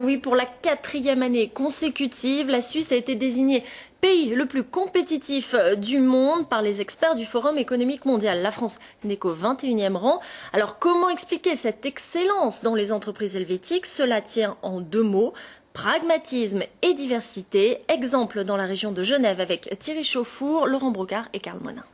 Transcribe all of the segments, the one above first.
Oui, pour la 4e année consécutive, la Suisse a été désignée pays le plus compétitif du monde par les experts du Forum économique mondial. La France n'est qu'au 21e rang. Alors comment expliquer cette excellence dans les entreprises helvétiques? Cela tient en 2 mots. Pragmatisme et diversité. Exemple dans la région de Genève avec Thierry Chauffour, Laurent Brocard et Karl Monin.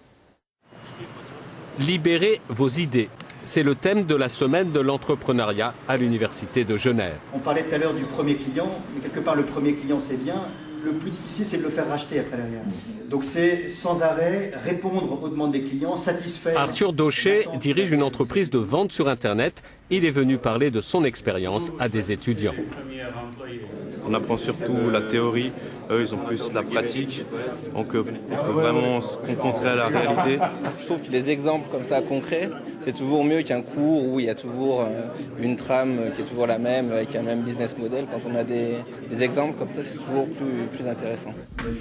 Libérez vos idées. C'est le thème de la semaine de l'entrepreneuriat à l'Université de Genève. On parlait tout à l'heure du premier client, mais quelque part le premier client c'est bien. Le plus difficile c'est de le faire racheter après derrière. Donc c'est sans arrêt répondre aux demandes des clients, satisfaire... Arthur Daucher dirige une entreprise de vente sur Internet. Il est venu parler de son expérience à des étudiants. On apprend surtout la théorie, eux ils ont plus la pratique, donc on peut vraiment se confronter à la réalité. Je trouve que les exemples comme ça concrets, c'est toujours mieux qu'un cours où il y a toujours une trame qui est toujours la même, avec un même business model. Quand on a des exemples comme ça, c'est toujours plus intéressant.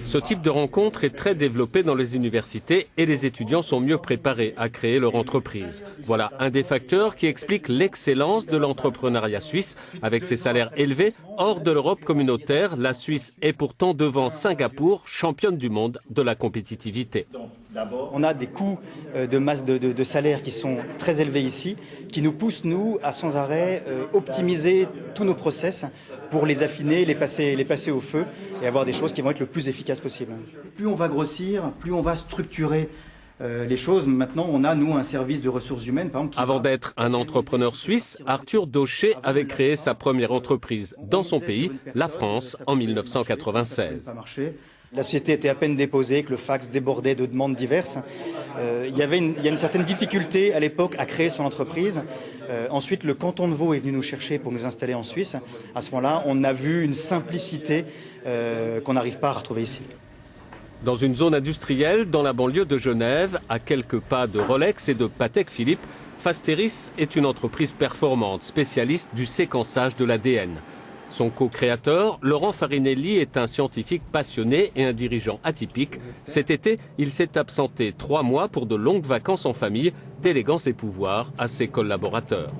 Ce type de rencontre est très développé dans les universités et les étudiants sont mieux préparés à créer leur entreprise. Voilà un des facteurs qui explique l'excellence de l'entrepreneuriat suisse. Avec ses salaires élevés, hors de l'Europe communautaire, la Suisse est pourtant devant Singapour, championne du monde de la compétitivité. On a des coûts de masse de salaire qui sont très élevés ici, qui nous poussent, nous, à sans arrêt optimiser tous nos process pour les affiner, les passer au feu et avoir des choses qui vont être le plus efficaces possible. Plus on va grossir, plus on va structurer les choses. Maintenant, on a, nous, un service de ressources humaines, par exemple. Avant d'être un entrepreneur suisse, Arthur Daucher avait créé sa première entreprise dans son pays, la France, en 1996. La société était à peine déposée, que le fax débordait de demandes diverses. Il y a une certaine difficulté à l'époque à créer son entreprise. Ensuite, le canton de Vaud est venu nous chercher pour nous installer en Suisse. À ce moment-là, on a vu une simplicité qu'on n'arrive pas à retrouver ici. Dans une zone industrielle, dans la banlieue de Genève, à quelques pas de Rolex et de Patek Philippe, Fasteris est une entreprise performante, spécialiste du séquençage de l'ADN. Son co-créateur, Laurent Farinelli, est un scientifique passionné et un dirigeant atypique. Cet été, il s'est absenté 3 mois pour de longues vacances en famille, déléguant ses pouvoirs à ses collaborateurs.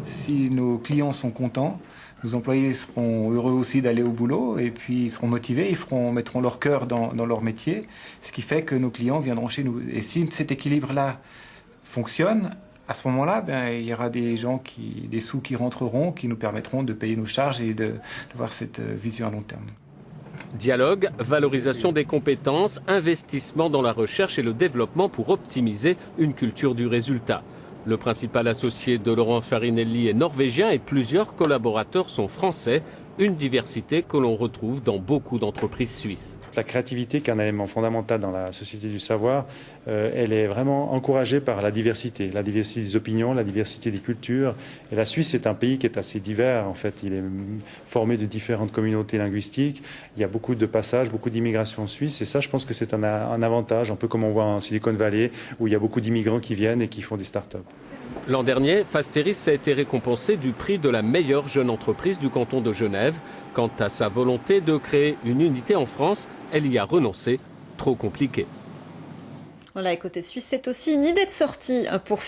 Si nos clients sont contents, nos employés seront heureux aussi d'aller au boulot et puis ils seront motivés, mettront leur cœur dans leur métier, ce qui fait que nos clients viendront chez nous. Et si cet équilibre-là fonctionne, à ce moment-là, il y aura des sous qui rentreront, qui nous permettront de payer nos charges et d'avoir cette vision à long terme. Dialogue, valorisation des compétences, investissement dans la recherche et le développement pour optimiser une culture du résultat. Le principal associé de Laurent Farinelli est norvégien et plusieurs collaborateurs sont français, une diversité que l'on retrouve dans beaucoup d'entreprises suisses. La créativité, qui est un élément fondamental dans la société du savoir, elle est vraiment encouragée par la diversité des opinions, la diversité des cultures. Et la Suisse est un pays qui est assez divers. En fait, il est formé de différentes communautés linguistiques. Il y a beaucoup de passages, beaucoup d'immigration suisse. Et ça, je pense que c'est un avantage, un peu comme on voit en Silicon Valley, où il y a beaucoup d'immigrants qui viennent et qui font des start-up. L'an dernier, Fasteris a été récompensé du prix de la meilleure jeune entreprise du canton de Genève. Quant à sa volonté de créer une unité en France, elle y a renoncé, trop compliqué. Voilà, et côté suisse, c'est aussi une idée de sortie pour